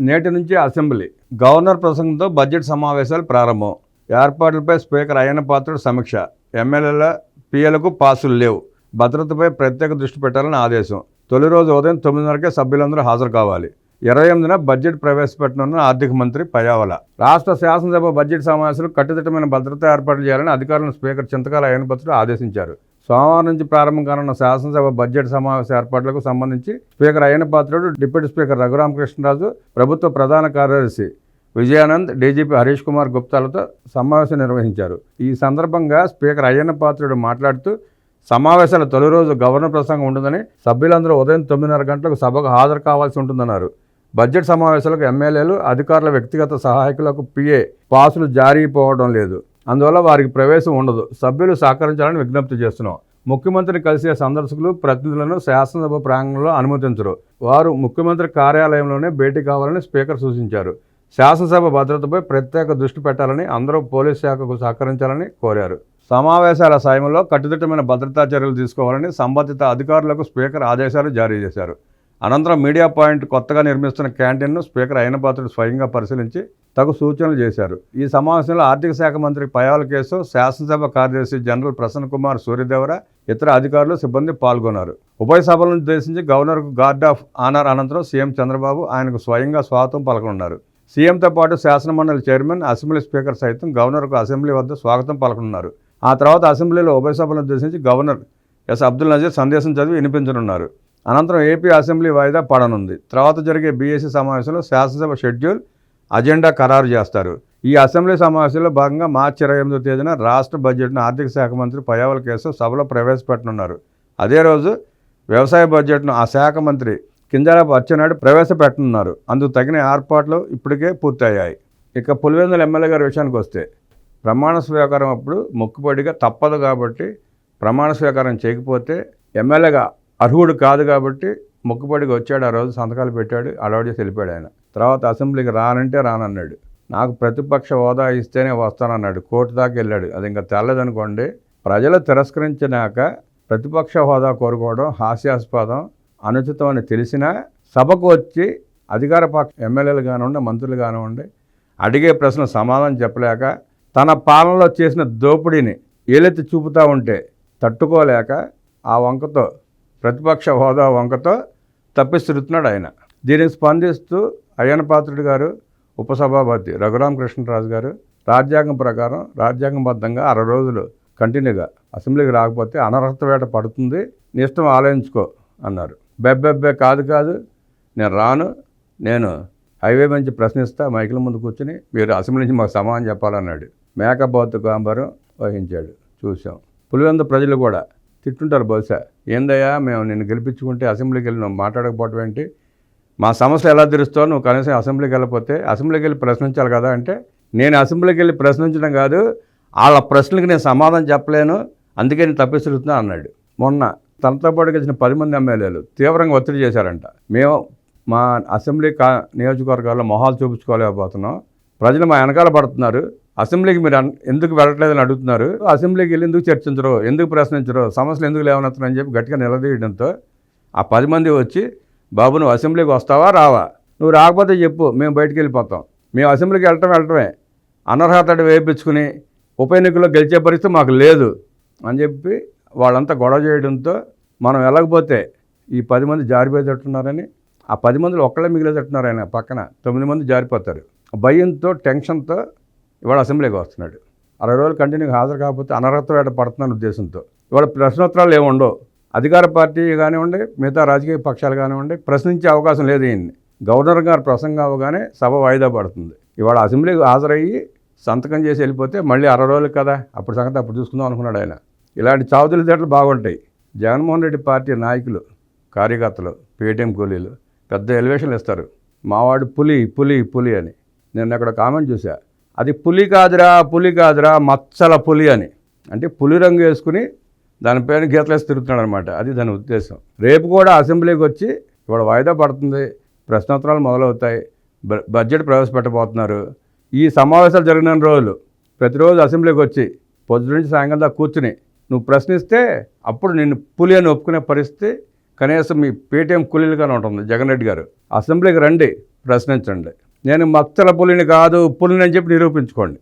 నేటి నుంచి assembly governor ప్రసంగంతో budget సమావేశాలు ప్రారంభం. ఏర్పాట్లపై స్పీకర్ అయ్యన్న పాత్రుడు సమీక్ష. ఎమ్మెల్యేల పిఎలకు పాసులు లేవు. భద్రతపై ప్రత్యేక దృష్టి పెట్టాలని ఆదేశం. తొలి రోజు ఉదయం 9:30కే సభ్యులందరూ హాజరు కావాలి. 28న బడ్జెట్ ప్రవేశపెట్టనున్న ఆర్థిక మంత్రి పయ్యావుల. రాష్ట్ర శాసనసభ బడ్జెట్ సమావేశాలు కట్టుదిట్టమైన భద్రతా ఏర్పాట్లు చేయాలని అధికారులను స్పీకర్ చింతకాయల అయ్యన్న పాత్రుడు ఆదేశించారు. సోమవారం నుంచి ప్రారంభం కానున్న శాసనసభ బడ్జెట్ సమావేశ ఏర్పాట్లకు సంబంధించి speaker Ayyanna Patrudu, deputy speaker Raghuramakrishnaraju, ప్రభుత్వ ప్రధాన కార్యదర్శి విజయానంద్, డీజీపీ హరీష్ కుమార్ గుప్తాలతో సమావేశం నిర్వహించారు. ఈ సందర్భంగా స్పీకర్ అయ్యన్న పాత్రుడు మాట్లాడుతూ, సమావేశాల తొలి రోజు గవర్నర్ ప్రసంగం ఉంటుందని, సభ్యులందరూ ఉదయం 9:30 గంటలకు సభకు హాజరు కావాల్సి ఉంటుందన్నారు. బడ్జెట్ సమావేశాలకు ఎమ్మెల్యేలు, అధికారుల వ్యక్తిగత సహాయకులకు పిఏ పాసులు జారీ పోవడం లేదు. అందువల్ల వారికి ప్రవేశం ఉండదు. సభ్యులు సహకరించాలని విజ్ఞప్తి చేస్తున్నాం. ముఖ్యమంత్రిని కలిసే సందర్శకులు, ప్రతినిధులను శాసనసభ ప్రాంగణంలో అనుమతించరు. వారు ముఖ్యమంత్రి కార్యాలయంలోనే భేటీ కావాలని స్పీకర్ సూచించారు. శాసనసభ భద్రతపై ప్రత్యేక దృష్టి పెట్టాలని, అందరూ పోలీస్ శాఖకు సహకరించాలని కోరారు. సమావేశాల సమయంలో కట్టుదిట్టమైన భద్రతా చర్యలు తీసుకోవాలని సంబంధిత అధికారులకు స్పీకర్ ఆదేశాలు జారీ చేశారు. అనంతరం మీడియా పాయింట్ కొత్తగా నిర్మిస్తున్న క్యాంటీన్ను స్పీకర్ అయ్యన్న పాత్రుడు స్వయంగా పరిశీలించి తగు సూచనలు చేశారు. ఈ సమావేశంలో ఆర్థిక శాఖ మంత్రి పయ్యావుల కేశవ్, శాసనసభ కార్యదర్శి జనరల్ ప్రసన్న కుమార్ సూర్యదేవర, ఇతర అధికారులు, సిబ్బంది పాల్గొన్నారు. ఉభయ సభలను ఉద్దేశించి గవర్నర్కు గార్డ్ ఆఫ్ ఆనర్ అనంతరం సీఎం చంద్రబాబు ఆయనకు స్వయంగా స్వాగతం పలకనున్నారు. సీఎంతో పాటు శాసనమండలి చైర్మన్, అసెంబ్లీ స్పీకర్ సైతం గవర్నర్కు అసెంబ్లీ వద్ద స్వాగతం పలకనున్నారు. ఆ తర్వాత అసెంబ్లీలో ఉభయ సభలను ఉద్దేశించి గవర్నర్ ఎస్ అబ్దుల్ నజీర్ సందేశం చదివి వినిపించనున్నారు. అనంతరం ఏపీ అసెంబ్లీ వాయిదా పడనుంది. తర్వాత జరిగే బీఏసీ సమావేశంలో శాసనసభ షెడ్యూల్, అజెండా ఖరారు చేస్తారు. ఈ అసెంబ్లీ సమావేశంలో భాగంగా మార్చి 28వ తేదీన రాష్ట్ర బడ్జెట్ను ఆర్థిక శాఖ మంత్రి పయ్యావుల కేశవ్ సభలో ప్రవేశపెట్టనున్నారు. అదే రోజు వ్యవసాయ బడ్జెట్ను ఆ శాఖ మంత్రి కింజరాపు అచ్చెన్నాయుడు ప్రవేశపెట్టనున్నారు. అందుకు తగిన ఏర్పాట్లు ఇప్పటికే పూర్తయ్యాయి. ఇక పులివెందుల ఎమ్మెల్యే గారి విషయానికి వస్తే, ప్రమాణ స్వీకారం అప్పుడు మొక్కుబడిగా తప్పదు కాబట్టి, ప్రమాణ స్వీకారం చేయకపోతే ఎమ్మెల్యేగా అర్హుడు కాదు కాబట్టి మొక్కుబడిగా వచ్చాడు. ఆ రోజు సంతకాలు పెట్టాడు, అలవాటు చేసి వెళ్ళిపోయాడు ఆయన. తర్వాత అసెంబ్లీకి రానంటే రానన్నాడు. నాకు ప్రతిపక్ష హోదా ఇస్తేనే వస్తానన్నాడు. కోర్టు దాకా వెళ్ళాడు. అది ఇంకా తెల్లదనుకోండి. ప్రజలు తిరస్కరించినాక ప్రతిపక్ష హోదా కోరుకోవడం హాస్యాస్పదం, అనుచితం అని తెలిసినా సభకు వచ్చి అధికార పక్ష ఎమ్మెల్యేలు కానివ్వండి, మంత్రులు కానివ్వండి, అడిగే ప్రశ్న సమాధానం చెప్పలేక తన పాలనలో చేసిన దోపిడీని ఏలెత్తి చూపుతూ ఉంటే తట్టుకోలేక ఆ వంకతో, ప్రతిపక్ష హోదా వంకతో తప్పిస్తురుతున్నాడు ఆయన. దీనికి స్పందిస్తూ అయ్యన్న పాత్రుడు గారు, ఉపసభాపతి రఘురామకృష్ణరాజు గారు రాజ్యాంగం ప్రకారం రాజ్యాంగబద్ధంగా 60 రోజులు కంటిన్యూగా అసెంబ్లీకి రాకపోతే అనర్హత వేట పడుతుంది, నీ ఇష్టం ఆలోచించుకో అన్నారు. బెబ్బెబ్బే కాదు, నేను రాను, నేను హైవే నుంచి ప్రశ్నిస్తా, మైకుల ముందు కూర్చుని మీరు అసెంబ్లీ నుంచి మాకు సమాధానం చెప్పాలన్నాడు. మేకపోతు కాంబరం వహించాడు. చూసాం. పులివెందు ప్రజలు కూడా తిట్టుంటారు బహుశా, ఏందయ్యా మేము నిన్ను గెలిపించుకుంటే అసెంబ్లీకి వెళ్ళి నువ్వు మాట్లాడకపోవటం ఏంటి, మా సమస్యలు ఎలా తీరుస్తావు, నువ్వు కనీసం అసెంబ్లీకి వెళ్ళిపోతే అసెంబ్లీకి వెళ్ళి ప్రశ్నించాలి కదా అంటే, నేను అసెంబ్లీకి వెళ్ళి ప్రశ్నించడం కాదు, వాళ్ళ ప్రశ్నలకు నేను సమాధానం చెప్పలేను, అందుకే నేను తప్పిస్తున్నా అన్నాడు. మొన్న తనతో పాటు గెలిచిన 10 మంది ఎమ్మెల్యేలు తీవ్రంగా ఒత్తిడి చేశారంట. మేము మా అసెంబ్లీ నియోజకవర్గాల్లో మొహాలు చూపించుకోలేకపోతున్నాం, ప్రజలు మా వెనకాల పడుతున్నారు, అసెంబ్లీకి మీరు ఎందుకు వెళ్ళట్లేదని అడుగుతున్నారు, అసెంబ్లీకి వెళ్ళి ఎందుకు చర్చించరు, ఎందుకు ప్రశ్నించరు, సమస్యలు ఎందుకు లేవనెత్తున్నారని చెప్పి గట్టిగా నిలదీయడంతో ఆ 10 మంది వచ్చి, బాబు నువ్వు అసెంబ్లీకి వస్తావా రావా, నువ్వు రాకపోతే చెప్పు, మేము బయటికి వెళ్ళిపోతాం, మేము అసెంబ్లీకి వెళ్ళటమే అనర్హత వేయించుకుని ఉప ఎన్నికల్లో గెలిచే పరిస్థితి మాకు లేదు అని చెప్పి వాళ్ళంతా గొడవ చేయడంతో మనం వెళ్ళకపోతే ఈ 10 మంది జారిపోయేటట్టున్నారని, ఆ 10 మందిలో ఒక్కళ్ళే మిగిలేటట్టున్నారు. ఆయన పక్కన 9 మంది జారిపోతారు. భయంతో, టెన్షన్తో ఇవాళ అసెంబ్లీకి వస్తున్నాడు. 60 రోజులు కంటిన్యూగా హాజరు కాకపోతే అనర్హత వేట పడుతున్న ఉద్దేశంతో ఇవాళ ప్రశ్నోత్తరాలు ఏముండవు. అధికార పార్టీ కానివ్వండి, మిగతా రాజకీయ పక్షాలు కానివ్వండి, ప్రశ్నించే అవకాశం లేదు. ఈయన్ని గవర్నర్ గారు ప్రసంగం అవగానే సభ వాయిదా పడుతుంది. ఇవాళ అసెంబ్లీకి హాజరయ్యి సంతకం చేసి వెళ్ళిపోతే మళ్ళీ 60 రోజులు కదా, అప్పుడు సంగతి అప్పుడు చూసుకుందాం అనుకున్నాడు ఆయన. ఇలాంటి చావుతుల తేటలు బాగుంటాయి. జగన్మోహన్ రెడ్డి పార్టీ నాయకులు, కార్యకర్తలు, పేటీఎం కూలీలు పెద్ద ఎలివేషన్లు ఇస్తారు, మావాడు పులి అని. నేను అక్కడ కామెంట్ చూసా, అది పులి కాదురా మచ్చల పులి అని. అంటే పులి రంగు వేసుకుని దానిపైన గీతలేసి తిరుగుతున్నాడు అనమాట. అది దాని ఉద్దేశం. రేపు కూడా అసెంబ్లీకి వచ్చి ఇవాళ వాయిదా పడుతుంది, ప్రశ్నోత్తరాలు మొదలవుతాయి, బడ్జెట్ ప్రవేశపెట్టబోతున్నారు. ఈ సమావేశాలు జరిగిన రోజులు ప్రతిరోజు అసెంబ్లీకి వచ్చి పొద్దు నుంచి సాయంకాలం దాకా కూర్చుని నువ్వు ప్రశ్నిస్తే అప్పుడు నిన్ను పులి అని ఒప్పుకునే పరిస్థితి కనీసం మీ పేటీఎం కూలీలుగానే ఉంటుంది. జగన్ రెడ్డి గారు అసెంబ్లీకి రండి, ప్రశ్నించండి. నేను మచ్చల పులిని కాదు పులిని అని చెప్పి నిరూపించుకోండి.